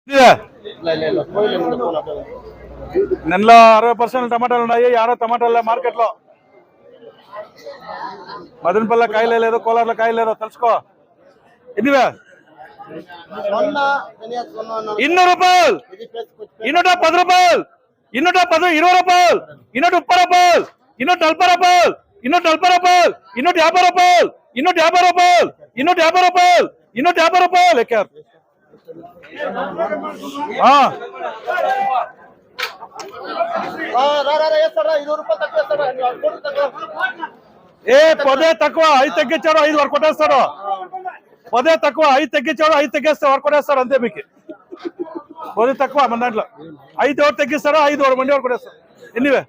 నెలలో 60% టమాటాలు ఉన్నాయి. యారో టమాటాలు మార్కెట్ లో. మదనపల్లి కాయలే లేదు, కోలార్లో కాయలు లేదు, తెలుసుకో. ఎన్నివే? 200 రూపాయలు, 210 రూపాయలు, 210, 20 రూపాయలు, 230 రూపాయలు, 240 రూపాయలు, 240 రూపాయలు, 250 రూపాయలు, 250 రూపాయలు, 250 రూపాయలు, 250 రూపాయలు ఎక్కారు. ఏ పదే తక్కువ 5 తగ్గించాడు, 5 వరకు కొట్టేస్తాడు. పదే తక్కువ 5 తగ్గించాడు, 5 తగ్గిస్తే వరకు కొట్టేస్తాడు. అంతే మీకు పదే తక్కువ మన దాంట్లో. 5 ఎవరు తగ్గిస్తాడో 5 వరకు మంది వరకు కొట్టేస్తాడు. ఎన్నివే?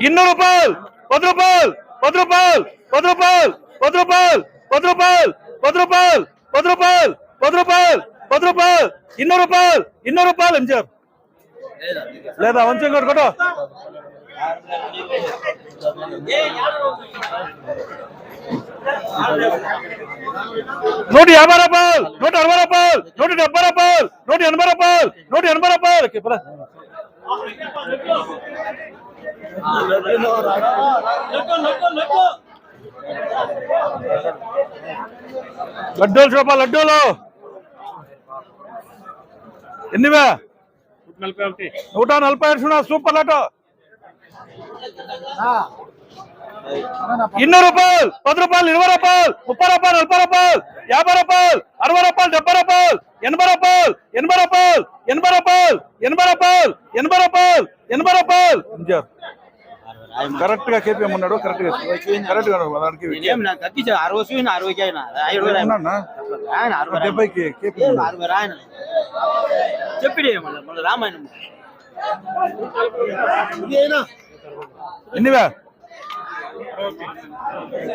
200 రూపాయలు, 10 రూపాయలు, 10 రూపాయలు, 10 రూపాయలు, 10 రూపాయలు, 10 రూపాయలు, 10 రూపాయలు, 10 రూపాయలు, 10 రూపాయలు, 10 రూపాయలు, 200 రూపాయలు, 200 రూపాయలు ఎంచారు లేదా? వంచం కొట్టుకోట 150 రూపాయలు, 160 రూపాయలు, 170 రూపాయలు, 180 రూపాయలు, 180 రూపాయలు. లడ్డూలు చూప, లడ్డూలు ఎన్నివే? 140 సూపర్ లడ్డు. 200 రూపాయలు, 10 రూపాయలు, 20 రూపాయలు, 30 రూపాయలు, 40 రూపాయలు, 50 రూపాయలు, 60 రూపాయలు, 70 రూపాయలు, 80 రూపాయలు, 80 రూపాయలు, 80 రూపాయలు, 80 రూపాయలు, 80 రూపాయలు, 80 రూపాయలు. కరెక్ట్ గా కేపీఎం ఉన్నాడు. కరెక్ట్ గా కరెక్ట్ గా 70కి చెప్పి రామాయణం ఎన్నివే?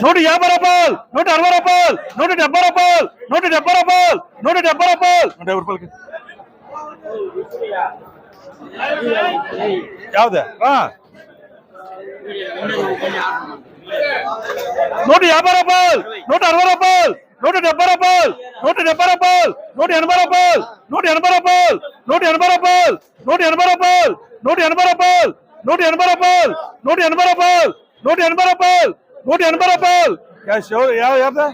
150 రూపాయలు, 160 రూపాయలు, 170 రూపాయలు, 170 రూపాయలు, 170 రూపాయలు, 150 రూపాయలకి. యావదే? 150 రూపాయలు, 160 రూపాయలు, 170 రూపాయలు, 170 రూపాయలు, 180 రూపాయలు, 180 రూపాయలు, 180 రూపాయలు, 180 రూపాయలు, 180 రూపాయలు, 180 రూపాయలు, 180 రూపాయలు, 180 రూపాయలు, 180 రూపాయలు. యావదే?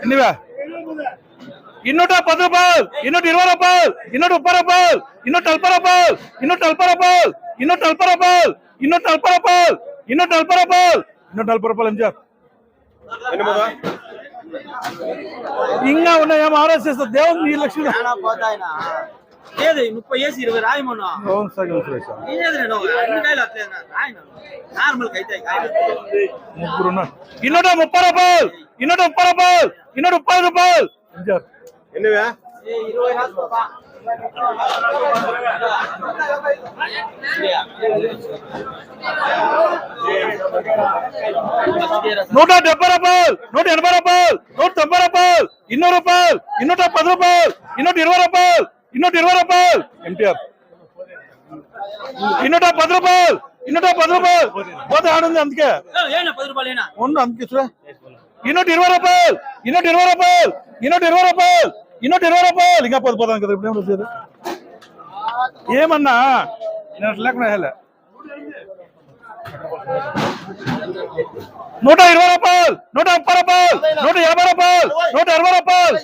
ఎన్నివే? 210 రూపాయలు, 220 రూపాయలు, 230 రూపాయలు, 240 రూపాయలు, 240 రూపాయలు, 240 రూపాయలు, 240 రూపాయలు, 240 రూపాయలు, 240 రూపాయలు ఎంచారు. ఇంకా ఉన్నాయేమో ఆలోచిస్తా. దేవుడు ఈ లక్ష్మి లేదు 30 వేసి 20 రాయమన్నా. ముగ్గురు 230 రూపాయలు, 230 రూపాయలు, 230 రూపాయలు ఎంచారు. ఎన్నివే? 170 రూపాయలు, 180 రూపాయలు, 190 రూపాయలు, 200 రూపాయలు, 210 రూపాయలు, 220 రూపాయలు, 220 రూపాయలు ఎన్టీఆర్. 210 రూపాయలు, 210 రూపాయలు పోతే ఆడుంది. అందుకే ఉండు, అందుకే చూడ. 220 రూపాయలు, 220 రూపాయలు, 220 రూపాయలు, 220 రూపాయలు. ఇంకా పోతాను కదా ఇప్పుడు. ఏం వచ్చేది ఏమన్నా నేను లేకుండా 120 రూపాయలు, 130 రూపాయలు, 150 రూపాయలు, 160 రూపాయలు.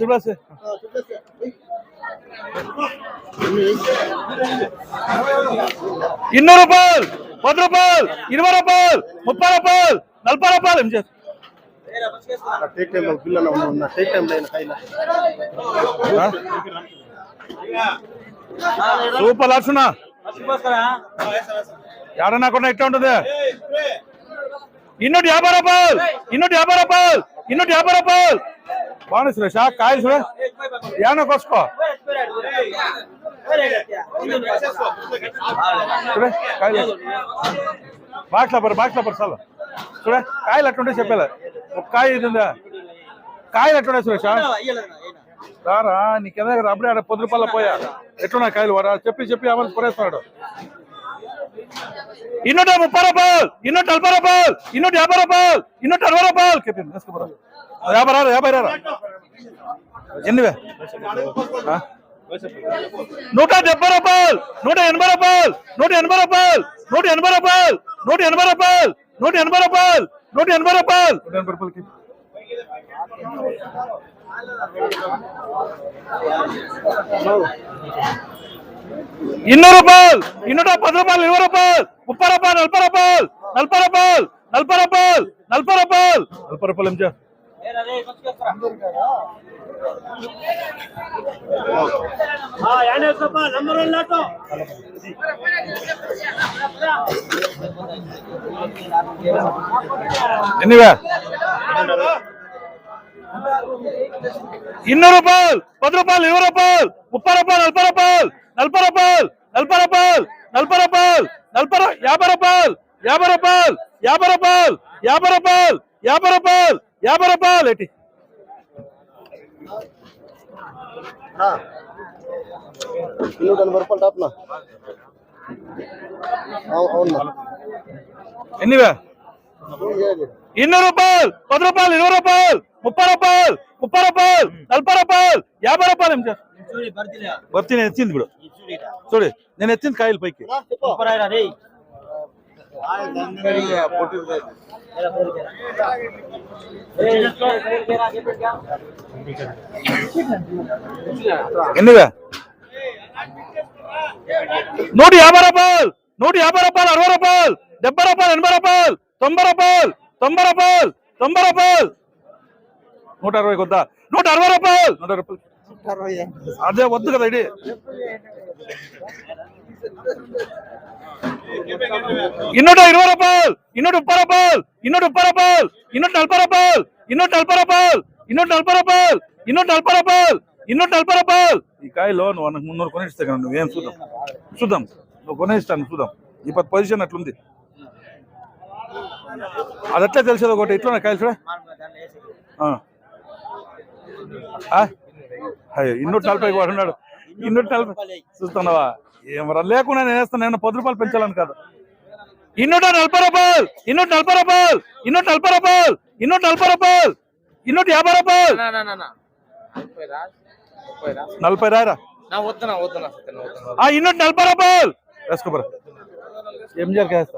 200 రూపాయలు, 10 రూపాయలు, 20 రూపాయలు, 30 రూపాయలు, 40 రూపాయలు. ఏం చేస్తారు? సూపర్ లక్షణ ఏడనాకుండా ఎట్లా ఉంటుంది? 250 రూపాయలు, 250 రూపాయలు, 250 రూపాయలు. బాగుంది సురేష్. కాయలు సురేష్ ఏమన్నా కోసుకో. బాక్స్లో పరు చాలు. చూడే కాయలు అట్లుంటే చెప్పేలా. ఒక కాయ ఇది ఉందా? కాయలు ఎట్లుండే సురేష్? రారా నీకేదా అప్పుడే 10 రూపాయల పోయా. ఎట్లున్నా కాయలు వాడా? చెప్పి అమలు కొనేస్తున్నాడు. ಇನ್ನೂಟ 30 ರೂಪಾಯಿ, ಇನ್ನೂಟ 40 ರೂಪಾಯಿ, ಇನ್ನೂಟ 50 ರೂಪಾಯಿ, ಇನ್ನೂಟ 60 ರೂಪಾಯಿ. ಕೆಪಿನ್ వేసుకో యాభై ఎన్నివే 170 రూపాయలు, 180 రూపాయలు, 180 రూపాయలు, 180 రూపాయలు, 180 రూపాయలు, 180 రూపాయలు, 180 రూపాయలు, 180 రూపాయలకి 200 రూపాయలు, 210 రూపాయలు, 20 రూపాయలు, 30 రూపాయలు, 40 రూపాయలు, 40 రూపాయలు, 40 రూపాయలు, 40 రూపాయలు, 40 రూపాయలు ఎంజా ఎన్నివే 200 రూపాయలు, 10 రూపాయలు, 20 రూపాయలు, 30 రూపాయలు, 40 రూపాయలు, 40 రూపాయలు, 40 రూపాయలు, 40 రూపాయలు, 50 రూపాయలు, 50 రూపాయలు, 50 రూపాయలు, 50 రూపాయలు, 50 రూపాయలు, 50 రూపాయలు ఏంటి 180 రూపాయలు టాప్నా అవునా ఎన్నివే 200 రూపాయలు, 10 రూపాయలు, 20 రూపాయలు, 30 రూపాయలు, 30 రూపాయలు, 40 రూపాయలు, 50 రూపాయలు ఏం సార్ భర్తీ నేను ఎత్తింది ఇప్పుడు చూడు నేను ఎత్తింది కాయలు పైకి ఎన్నివే 150 రూపాయలు, 150 రూపాయలు, 60 రూపాయలు, 70 రూపాయలు, 80 రూపాయలు, 90 రూపాయలు, 90 రూపాయలు, 90 రూపాయలు, 160 వద్దా 160 రూపాయలు, 160 రూపాయలు అదే వద్దు కదా ఇది 220 రూపాయలు, 230 రూపాయలు, 230 రూపాయలు, 240 రూపాయలు, 240 రూపాయలు, 240 రూపాయలు, 240 రూపాయలు, 240 రూపాయలు. ఈ కాయలో నువ్వు 300 కొనేస్తే కదా నువ్వేం చూద్దాం నువ్వు కొనేస్తాను చూద్దాం ఈ పొజిషన్ అట్లుంది అది అట్లే తెలిసేది ఒకటి ఇట్లా కాయలు చూడ 240 వాడున్నాడు 240 చూస్తున్నావా ఏమరా లేకుండా నేను వేస్తాను నేను 10 రూపాయలు పెంచాలని కాదు 240 రూపాయలు, 240 రూపాయలు, 240 రూపాయలు, 240 రూపాయలు, 250 రూపాయలు 40 రాయరా 240 రూపాయలు వేసుకోబరా ఏం జరిగేస్తా